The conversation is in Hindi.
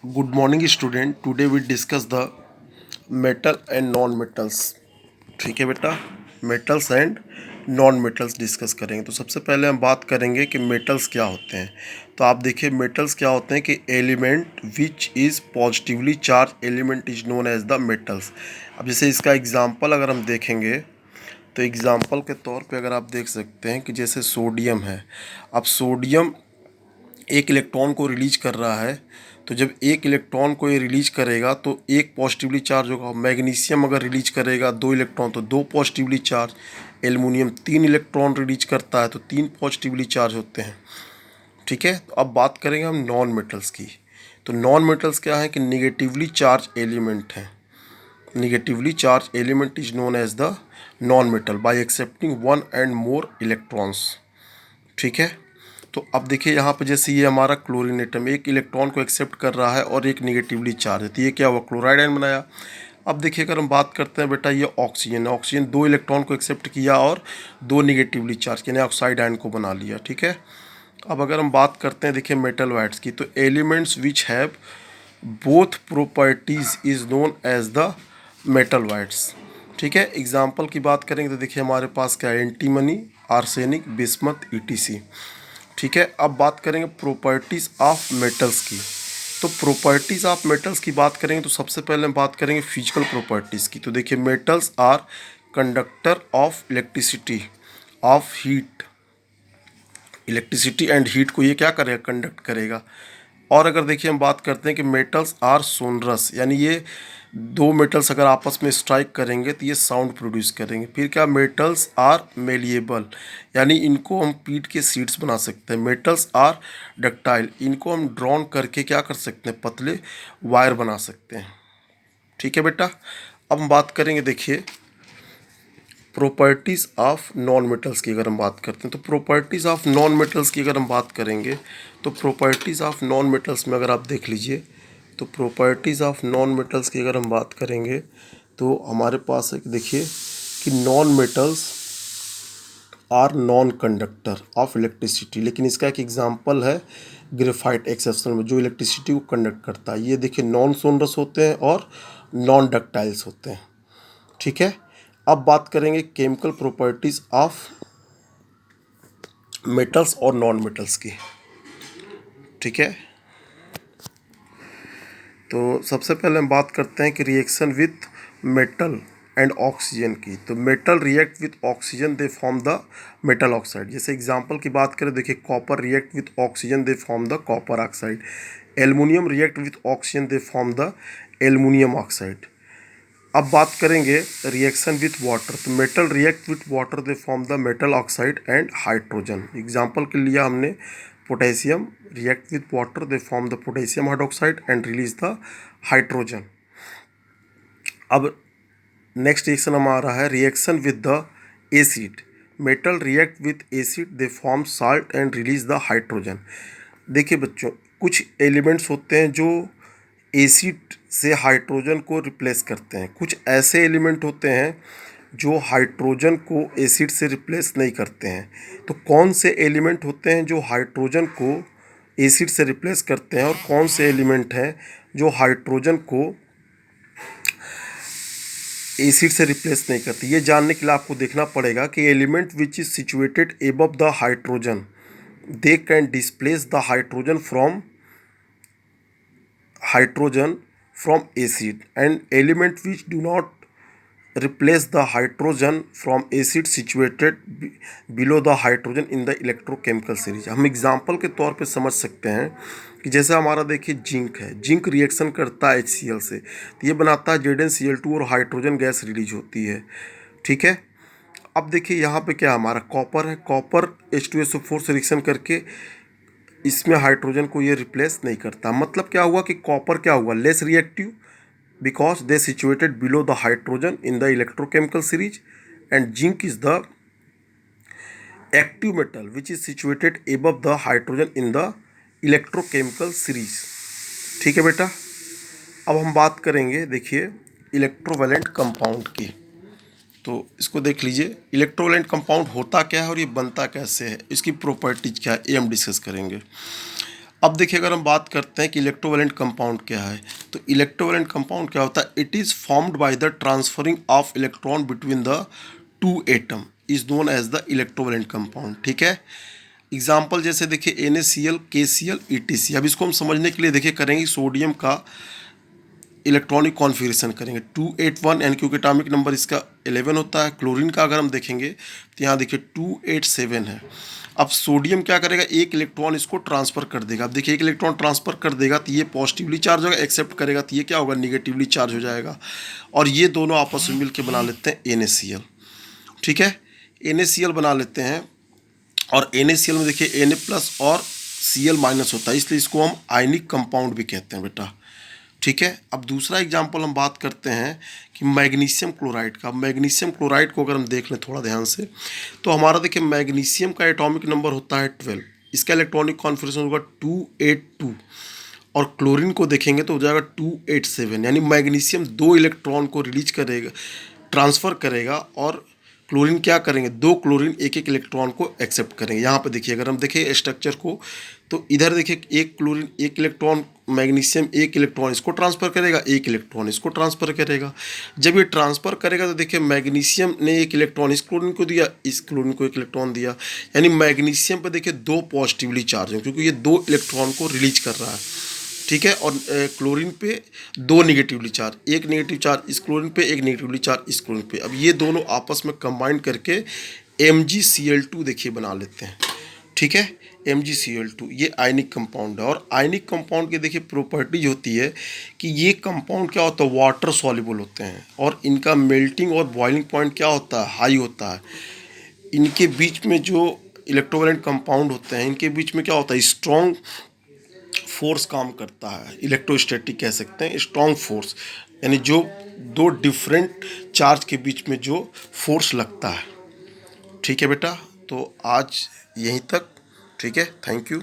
Good morning student. Today we discuss the metal and non metals. ठीक है बेटा, metals and non metals discuss करेंगे। तो सबसे पहले हम बात करेंगे कि मेटल्स क्या होते हैं। तो आप देखिए मेटल्स क्या होते हैं कि element which is positively charge element is known as the metals. अब जैसे इसका एग्जांपल अगर हम देखेंगे तो एग्जांपल के तौर पे अगर आप देख सकते हैं कि जैसे सोडियम है। अब सोडियम एक इलेक्ट्रॉन को रिलीज कर रहा है, तो जब एक इलेक्ट्रॉन को ये रिलीज करेगा तो एक पॉजिटिवली चार्ज होगा। मैग्नीशियम अगर रिलीज करेगा दो इलेक्ट्रॉन तो दो पॉजिटिवली चार्ज। एल्युमिनियम तीन इलेक्ट्रॉन रिलीज करता है तो तीन पॉजिटिवली चार्ज होते हैं। ठीक है, तो अब बात करेंगे हम नॉन मेटल्स की। तो नॉन मेटल्स क्या है कि निगेटिवली चार्ज एलिमेंट हैं। Negatively charge element is known as the non metal by accepting one and more electrons. ठीक है, तो अब देखिए यहाँ पे जैसे ये हमारा क्लोरीन एटम एक इलेक्ट्रॉन को एक्सेप्ट कर रहा है और एक निगेटिवली चार्ज है, तो ये क्या हुआ, क्लोराइड आयन बनाया। अब देखिए अगर हम बात करते हैं बेटा, ये ऑक्सीजन है। ऑक्सीजन दो इलेक्ट्रॉन को एक्सेप्ट किया और दो निगेटिवली चार्ज यानी ऑक्साइड आयन को बना लिया। ठीक है, अब अगर हम बात करते हैं देखिए मेटल वाइट्स की, तो elements which have both properties is known as the metalloids. ठीक है, एग्जाम्पल की बात करेंगे तो देखिए हमारे पास क्या है, एंटीमनी, आर्सेनिक, बिस्मथ, ईटीसी। ठीक है, अब बात करेंगे प्रॉपर्टीज़ ऑफ मेटल्स की। तो प्रॉपर्टीज़ ऑफ मेटल्स की बात करेंगे तो सबसे पहले हम बात करेंगे फिजिकल प्रॉपर्टीज़ की। तो देखिए metals are conductor of electricity, of heat. Electricity and heat को ये क्या करेगा, कंडक्ट करेगा। और अगर देखिए हम बात करते हैं कि मेटल्स आर सोनरस, यानी ये दो मेटल्स अगर आपस में स्ट्राइक करेंगे तो ये साउंड प्रोड्यूस करेंगे। फिर क्या, मेटल्स आर मेलिएबल, यानी इनको हम पीट के सीड्स बना सकते हैं। मेटल्स आर डक्टाइल, इनको हम ड्रॉन करके क्या कर सकते हैं, पतले वायर बना सकते हैं। ठीक है बेटा, अब हम बात करेंगे देखिए प्रॉपर्टीज़ ऑफ नॉन मेटल्स की। अगर हम बात करते हैं तो प्रॉपर्टीज़ ऑफ नॉन मेटल्स की अगर हम बात करेंगे तो प्रॉपर्टीज़ ऑफ नॉन मेटल्स में अगर आप देख लीजिए, तो प्रॉपर्टीज़ ऑफ नॉन मेटल्स की अगर हम बात करेंगे तो हमारे पास एक देखिए कि non metals are non conductor of electricity. लेकिन इसका एक एग्जांपल है ग्रेफाइट एक्सेप्शनल में, जो इलेक्ट्रिसिटी को कंडक्ट करता है। ये देखिए नॉन सोनरस होते हैं और नॉन डक्टाइल्स होते हैं। ठीक है, अब बात करेंगे केमिकल प्रॉपर्टीज ऑफ मेटल्स और नॉन मेटल्स की। ठीक है, तो सबसे पहले हम बात करते हैं कि reaction with metal and oxygen की। तो metal react with oxygen they form the metal oxide. जैसे एग्जांपल की बात करें, देखिए copper react with oxygen they form the copper oxide. Aluminium react with oxygen they form the aluminium oxide. अब बात करेंगे रिएक्शन विथ वाटर। तो metal react with water they form the metal oxide and hydrogen. Example के लिए हमने potassium react with water they form the potassium hydroxide and release the hydrogen. अब नेक्स्ट रिएक्शन हमारा है reaction with the acid. Metal react with acid they form salt and release the hydrogen. देखिए बच्चों, कुछ एलिमेंट्स होते हैं जो एसिड से हाइड्रोजन को रिप्लेस करते हैं। कुछ ऐसे एलिमेंट होते हैं जो हाइड्रोजन को एसिड से रिप्लेस नहीं करते हैं। तो कौन से एलिमेंट होते हैं जो हाइड्रोजन को एसिड से रिप्लेस करते हैं और कौन से एलिमेंट हैं जो हाइड्रोजन को एसिड से रिप्लेस नहीं करती। ये जानने के लिए आपको देखना पड़ेगा कि element which is situated above the hydrogen they can displace the hydrogen from acid and element which do not replace the hydrogen from acid situated below the hydrogen in the electrochemical series। हम एग्जाम्पल के तौर पे समझ सकते हैं कि जैसे हमारा देखिए जिंक है, जिंक रिएक्शन करता है HCl से, तो ये बनाता है ZnCl2 और हाइड्रोजन गैस रिलीज होती है। ठीक है, अब देखिए यहाँ पे क्या हमारा कॉपर है। कॉपर H2SO4 से रिएक्शन करके इसमें हाइड्रोजन को ये रिप्लेस नहीं करता। मतलब क्या हुआ कि कॉपर क्या हुआ, less reactive because they situated below the hydrogen in the electrochemical series, and zinc is the active metal which is situated above the hydrogen in the electrochemical series। ठीक है बेटा, अब हम बात करेंगे देखिए इलेक्ट्रोवैलेंट कंपाउंड की। तो इसको देख लीजिए, इलेक्ट्रोवैलेंट कंपाउंड होता क्या है और ये बनता कैसे है, इसकी प्रॉपर्टीज क्या है, ये हम डिस्कस करेंगे। अब देखिए अगर हम बात करते हैं कि इलेक्ट्रोवैलेंट कंपाउंड क्या है, तो इलेक्ट्रोवैलेंट कंपाउंड क्या होता है? It is formed by the transferring of electron between the two atom is known as the electrovalent compound. ठीक है, एग्जाम्पल जैसे देखिए NaCl, KCl, EtC। अब इसको हम समझने के लिए देखिए करेंगे सोडियम का इलेक्ट्रॉनिक कॉन्फ़िगरेशन करेंगे 281, यानी क्योंकि एटॉमिक नंबर इसका 11 होता है। क्लोरीन का अगर हम देखेंगे तो यहाँ देखिए 287 है। अब सोडियम क्या करेगा? एक इलेक्ट्रॉन इसको ट्रांसफ़र कर देगा। अब देखिए एक इलेक्ट्रॉन ट्रांसफ़र कर देगा तो ये पॉजिटिवली चार्ज होगा, एक्सेप्ट करेगा तो ये क्या होगा? निगेटिवली चार्ज हो जाएगा। और ये दोनों आपस में मिलकर बना लेते हैं NaCl। ठीक है, NaCl बना लेते हैं। और NaCl में देखिए Na प्लस और Cl माइनस होता है, इसलिए इसको हम आयनिक कंपाउंड भी कहते हैं बेटा। ठीक है, अब दूसरा एग्जाम्पल हम बात करते हैं कि मैग्नीशियम क्लोराइड का। मैग्नीशियम क्लोराइड को अगर हम देख लें थोड़ा ध्यान से, तो हमारा देखिए मैग्नीशियम का एटॉमिक नंबर होता है 12, इसका इलेक्ट्रॉनिक कॉन्फ़िगरेशन होगा 282। और क्लोरीन को देखेंगे तो हो जाएगा 287, यानी मैग्नीशियम 2 इलेक्ट्रॉन को रिलीज करेगा, ट्रांसफ़र करेगा, और क्लोरीन क्या करेंगे? 2 क्लोरीन एक एक इलेक्ट्रॉन को एक्सेप्ट करेंगे। यहाँ पे देखिए अगर हम देखें स्ट्रक्चर को, तो इधर देखिए एक क्लोरीन एक इलेक्ट्रॉन, मैग्नीशियम एक इलेक्ट्रॉन इसको ट्रांसफ़र करेगा, एक इलेक्ट्रॉन इसको ट्रांसफ़र करेगा। जब ये ट्रांसफ़र करेगा तो देखिए मैग्नीशियम ने एक इलेक्ट्रॉन इस क्लोरीन को दिया, इस क्लोरीन को एक इलेक्ट्रॉन दिया, यानी मैग्नीशियम पर देखिए 2 पॉजिटिवली चार्ज हैं क्योंकि ये 2 इलेक्ट्रॉन को रिलीज कर रहा है। ठीक है, और क्लोरीन पे 2 निगेटिवली चार्ज, एक नेगेटिव चार्ज इस क्लोरीन पे, एक नेगेटिवली चार्ज इस क्लोरीन पे। अब ये दोनों आपस में कंबाइन करके MgCl2 देखिए बना लेते हैं। ठीक है, MgCl2 ये आयनिक कंपाउंड है। और आयनिक कंपाउंड की देखिए प्रॉपर्टीज होती है कि ये कंपाउंड क्या होता है? वाटर सॉल्युबल होते हैं, और इनका मेल्टिंग और बॉइलिंग पॉइंट क्या होता है? हाई होता है। इनके बीच में जो इलेक्ट्रोवैलेंट कंपाउंड होते हैं, इनके बीच में क्या होता है? स्ट्रॉन्ग फोर्स काम करता है, इलेक्ट्रोस्टैटिक कह सकते हैं, स्ट्रॉन्ग फोर्स, यानी जो 2 डिफरेंट चार्ज के बीच में जो फोर्स लगता है। ठीक है बेटा, तो आज यहीं तक। ठीक है, थैंक यू।